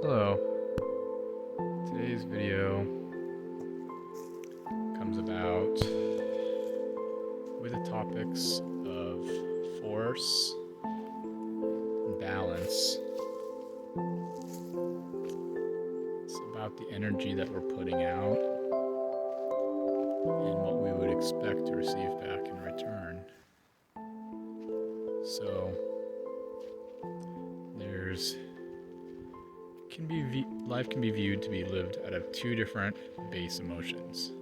Hello. Today's video comes about with the topics of force and balance. It's about the energy that we're putting out and what we would expect to receive back in return. So life can be viewed to be lived out of two different base emotions.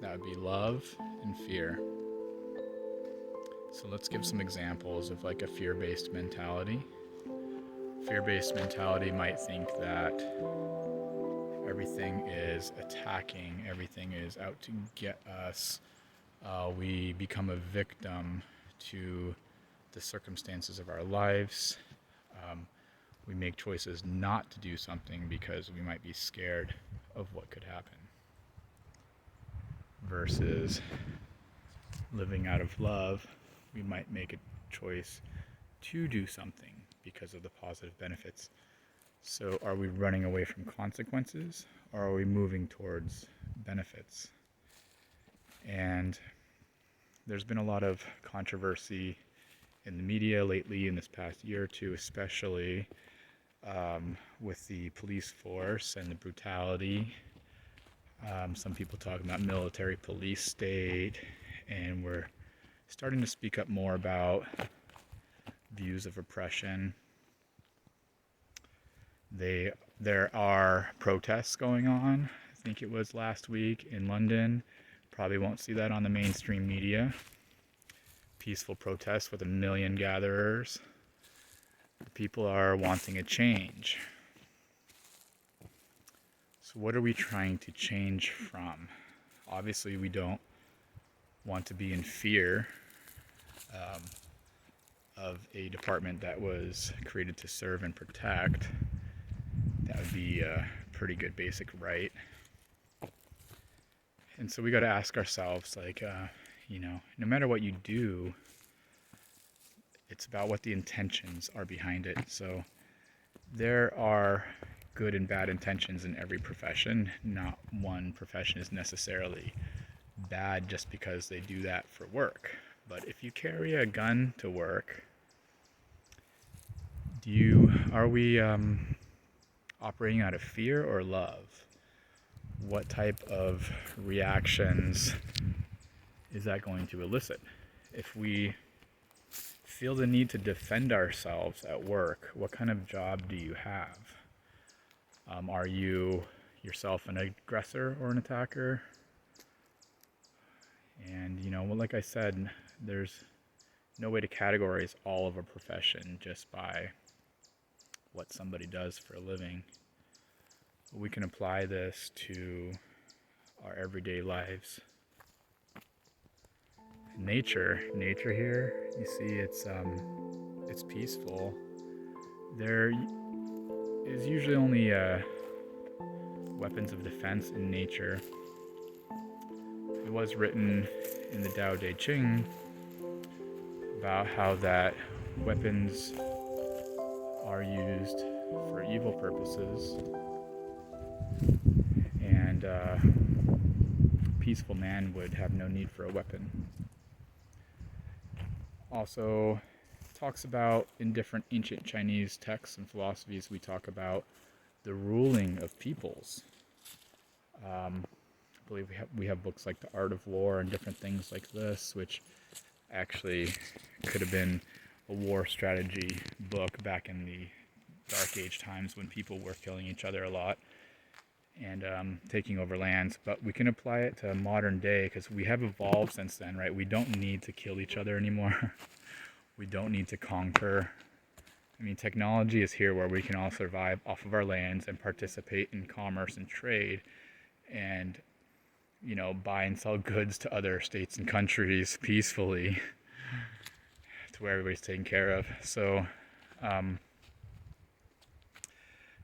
That would be love and fear. So let's give some examples of like a fear-based mentality. Fear-based mentality might think that everything is attacking, everything is out to get us. We become a victim to the circumstances of our lives. We make choices not to do something because we might be scared of what could happen. Versus living out of love, we might make a choice to do something because of the positive benefits. So are we running away from consequences, or are we moving towards benefits? And there's been a lot of controversy in the media lately, in this past year or two especially, with the police force and the brutality. Some people talking about military police state, and we're starting to speak up more about views of oppression. There are protests going on. I think it was last week in London. Probably won't see that on the mainstream media. Peaceful protests with 1 million gatherers. People are wanting a change. So what are we trying to change from? Obviously, we don't want to be in fear of a department that was created to serve and protect. That would be a pretty good basic right. And so we got to ask ourselves, no matter what you do, it's about what the intentions are behind it. So there are good and bad intentions in every profession. Not one profession is necessarily bad just because they do that for work. But if you carry a gun to work, are we operating out of fear or love? What type of reactions is that going to elicit? If we feel the need to defend ourselves at work, what kind of job do you have? Are you yourself an aggressor or an attacker? And like I said, there's no way to categorize all of a profession just by what somebody does for a living. We can apply this to our everyday lives. Nature here, you see, it's peaceful. There is usually only weapons of defense in nature. It was written in the Tao Te Ching about how that weapons are used for evil purposes, and peaceful man would have no need for a weapon. Also talks about, in different ancient Chinese texts and philosophies, we talk about the ruling of peoples. I believe we have books like The Art of War and different things like this, which actually could have been a war strategy book back in the Dark Age times when people were killing each other a lot and taking over lands. But we can apply it to modern day because we have evolved since then, right? We don't need to kill each other anymore. We don't need to conquer. I mean, technology is here where we can all survive off of our lands and participate in commerce and trade and, buy and sell goods to other states and countries peacefully to where everybody's taken care of. So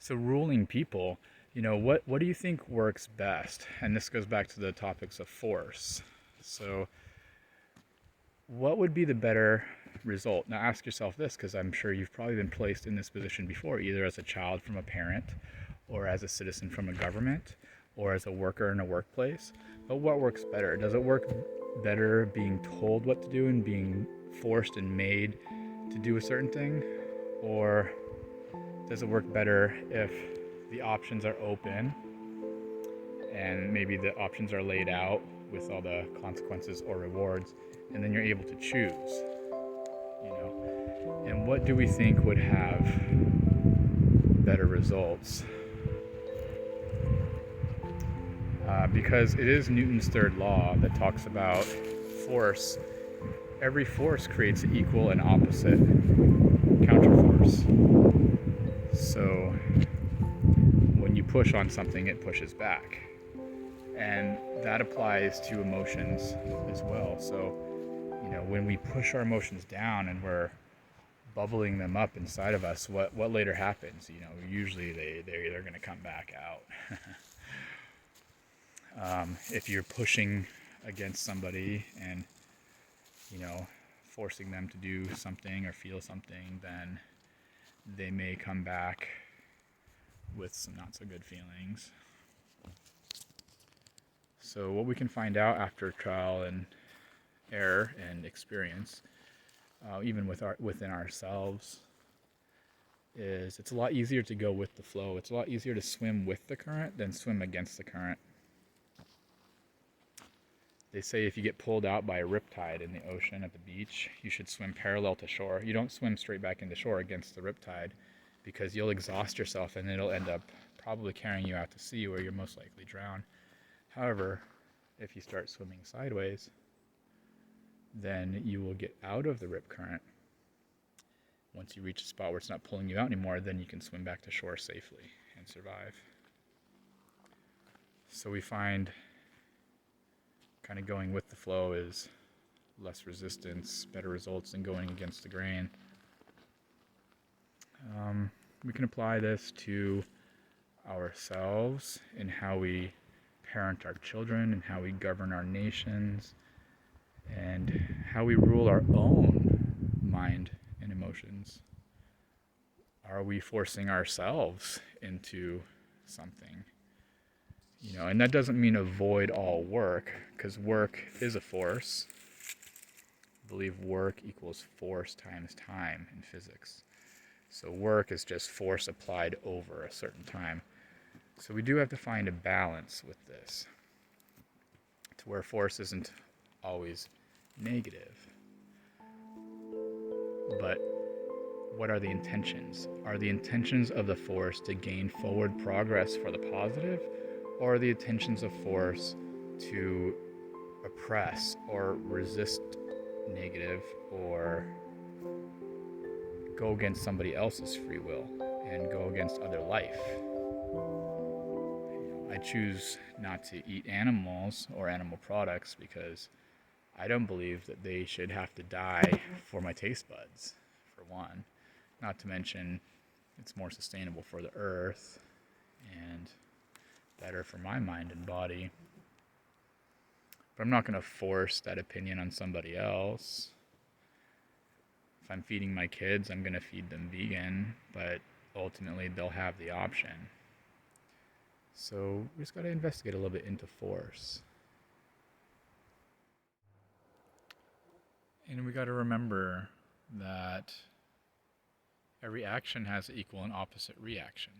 ruling people, what do you think works best? And this goes back to the topics of force. So what would be the better result? Now ask yourself this, because I'm sure you've probably been placed in this position before, either as a child from a parent, or as a citizen from a government, or as a worker in a workplace. But what works better? Does it work better being told what to do and being forced and made to do a certain thing? Or does it work better if the options are open and maybe the options are laid out with all the consequences or rewards, and then you're able to choose, you know? And what do we think would have better results? Because it is Newton's third law that talks about force. Every force creates an equal and opposite counterforce. So when you push on something, it pushes back. And that applies to emotions as well. So, when we push our emotions down and we're bubbling them up inside of us, what later happens? Usually they're either going to come back out. If you're pushing against somebody and, forcing them to do something or feel something, then they may come back with some not so good feelings. So what we can find out after trial and error and experience, even within ourselves, is it's a lot easier to go with the flow. It's a lot easier to swim with the current than swim against the current. They say if you get pulled out by a riptide in the ocean at the beach, you should swim parallel to shore. You don't swim straight back into shore against the riptide, because you'll exhaust yourself and it'll end up probably carrying you out to sea, where you're most likely drown. However, if you start swimming sideways, then you will get out of the rip current. Once you reach a spot where it's not pulling you out anymore, then you can swim back to shore safely and survive. So we find kind of going with the flow is less resistance, better results than going against the grain. We can apply this to ourselves in how we parent our children and how we govern our nations and how we rule our own mind and emotions. Are we forcing ourselves into something? And that doesn't mean avoid all work, because work is a force. I believe work equals force times time in physics. So work is just force applied over a certain time. So we do have to find a balance with this, to where force isn't always negative. But what are the intentions? Are the intentions of the force to gain forward progress for the positive, or are the intentions of force to oppress or resist negative, or go against somebody else's free will and go against other life? I choose not to eat animals or animal products because I don't believe that they should have to die for my taste buds, for one. Not to mention, it's more sustainable for the earth and better for my mind and body. But I'm not going to force that opinion on somebody else. If I'm feeding my kids, I'm going to feed them vegan, but ultimately they'll have the option. So we just got to investigate a little bit into force. And we got to remember that every action has an equal and opposite reaction.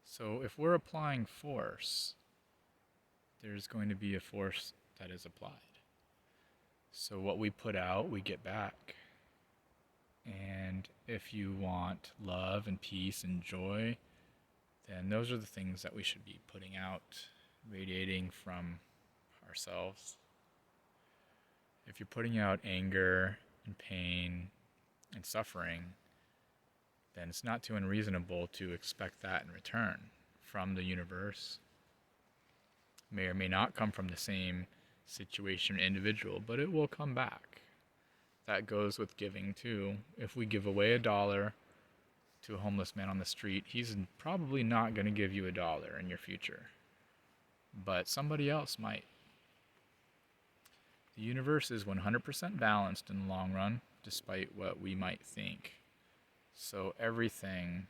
So if we're applying force, there's going to be a force that is applied. So what we put out, we get back. And if you want love and peace and joy, then those are the things that we should be putting out, radiating from ourselves. If you're putting out anger and pain and suffering, then it's not too unreasonable to expect that in return from the universe. May or may not come from the same situation or individual, but it will come back. That goes with giving too. If we give away $1 to a homeless man on the street, he's probably not going to give you $1 in your future, but somebody else might. The universe is 100% balanced in the long run, despite what we might think. So everything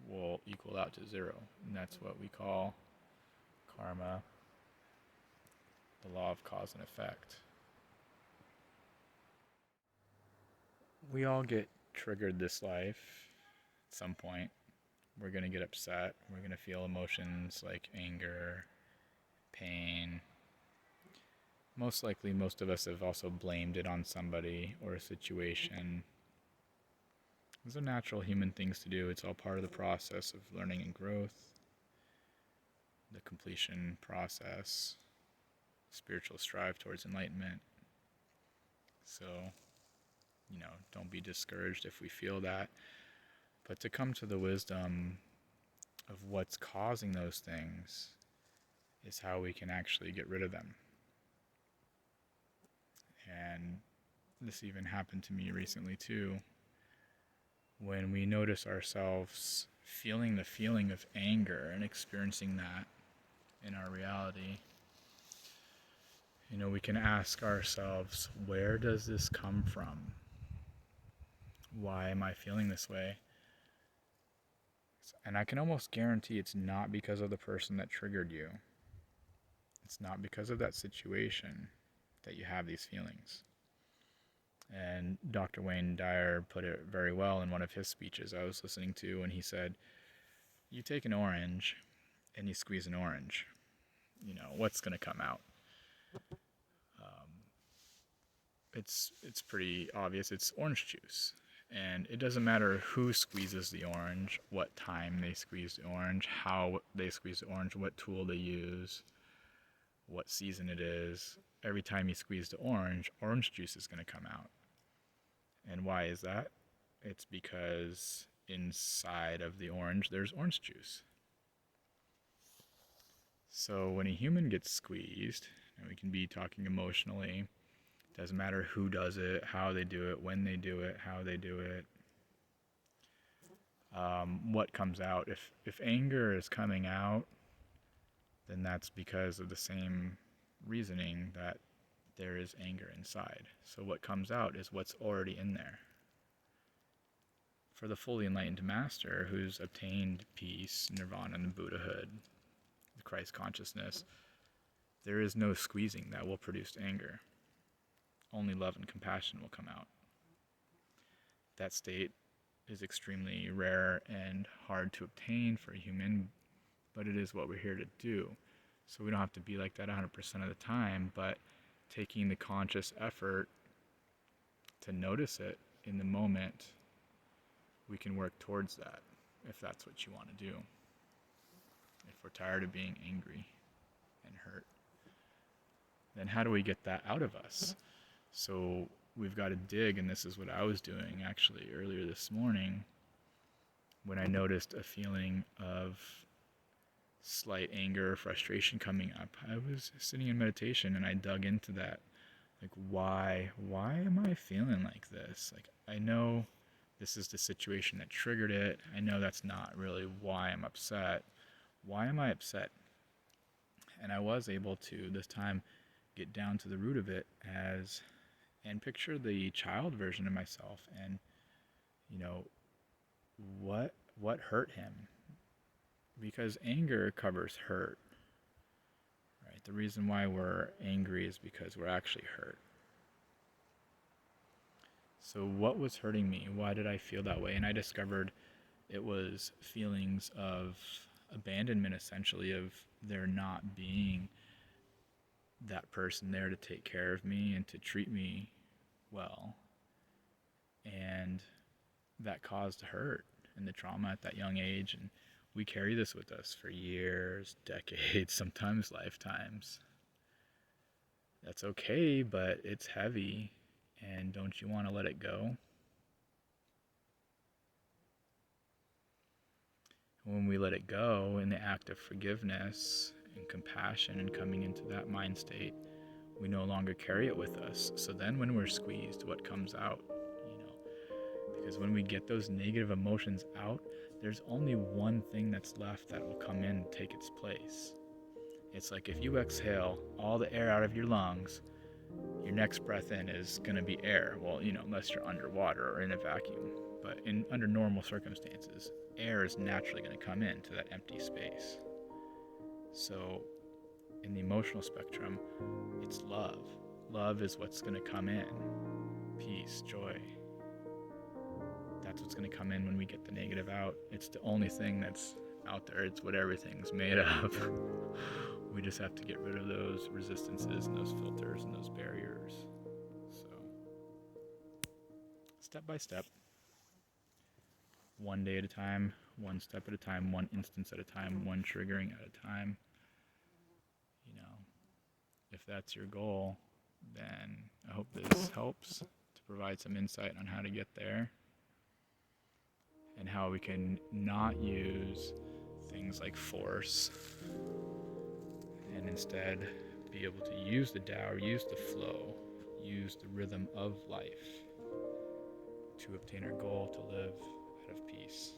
will equal out to zero. And that's what we call karma, the law of cause and effect. We all get triggered this life at some point. We're going to get upset. We're going to feel emotions like anger, pain. Most likely, most of us have also blamed it on somebody or a situation. Those are natural human things to do. It's all part of the process of learning and growth, the completion process, spiritual strive towards enlightenment. So, don't be discouraged if we feel that. But to come to the wisdom of what's causing those things is how we can actually get rid of them. And this even happened to me recently too. When we notice ourselves feeling the feeling of anger and experiencing that in our reality, we can ask ourselves, where does this come from? Why am I feeling this way? And I can almost guarantee it's not because of the person that triggered you. It's not because of that situation that you have these feelings. And Dr. Wayne Dyer put it very well in one of his speeches I was listening to, and he said, you take an orange and you squeeze an orange, what's going to come out? It's pretty obvious. It's orange juice. And it doesn't matter who squeezes the orange, what time they squeeze the orange, how they squeeze the orange, what tool they use, what season it is. Every time you squeeze the orange juice is going to come out. And why is that? It's because inside of the orange, there's orange juice. So when a human gets squeezed, and we can be talking emotionally, doesn't matter who does it, how they do it, when they do it, how they do it, what comes out. If anger is coming out, then that's because of the same reasoning that there is anger inside. So what comes out is what's already in there. For the fully enlightened master who's obtained peace, nirvana, and Buddhahood, the Christ consciousness, there is no squeezing that will produce anger. Only love and compassion will come out. That state is extremely rare and hard to obtain for a human, but it is what we're here to do. So we don't have to be like that 100% of the time, but taking the conscious effort to notice it in the moment, we can work towards that if that's what you want to do. If we're tired of being angry and hurt, then how do we get that out of us? So we've got to dig, and this is what I was doing actually earlier this morning when I noticed a feeling of slight anger or frustration coming up. I was sitting in meditation and I dug into that. Like, why am I feeling like this? Like, I know this is the situation that triggered it. I know that's not really why I'm upset. Why am I upset? And I was able to, this time, get down to the root of it and picture the child version of myself and, what hurt him? Because anger covers hurt, right? The reason why we're angry is because we're actually hurt. So what was hurting me? Why did I feel that way? And I discovered it was feelings of abandonment, essentially, of there not being that person there to take care of me and to treat me well. And that caused hurt and the trauma at that young age. And we carry this with us for years, decades, sometimes lifetimes. That's okay, but it's heavy. And don't you want to let it go? When we let it go in the act of forgiveness and compassion and coming into that mind state, we no longer carry it with us. So then when we're squeezed, what comes out? Because when we get those negative emotions out, there's only one thing that's left that will come in and take its place. It's like if you exhale all the air out of your lungs, your next breath in is going to be air. Well, unless you're underwater or in a vacuum. But under normal circumstances, air is naturally going to come into that empty space. So in the emotional spectrum, it's love. Love is what's going to come in. Peace, joy. That's what's going to come in when we get the negative out. It's the only thing that's out there. It's what everything's made of. We just have to get rid of those resistances and those filters and those barriers. So, step by step, one day at a time, one step at a time, one instance at a time, one triggering at a time. If that's your goal, then I hope this helps to provide some insight on how to get there and how we can not use things like force and instead be able to use the Tao, use the flow, use the rhythm of life to obtain our goal to live out of peace.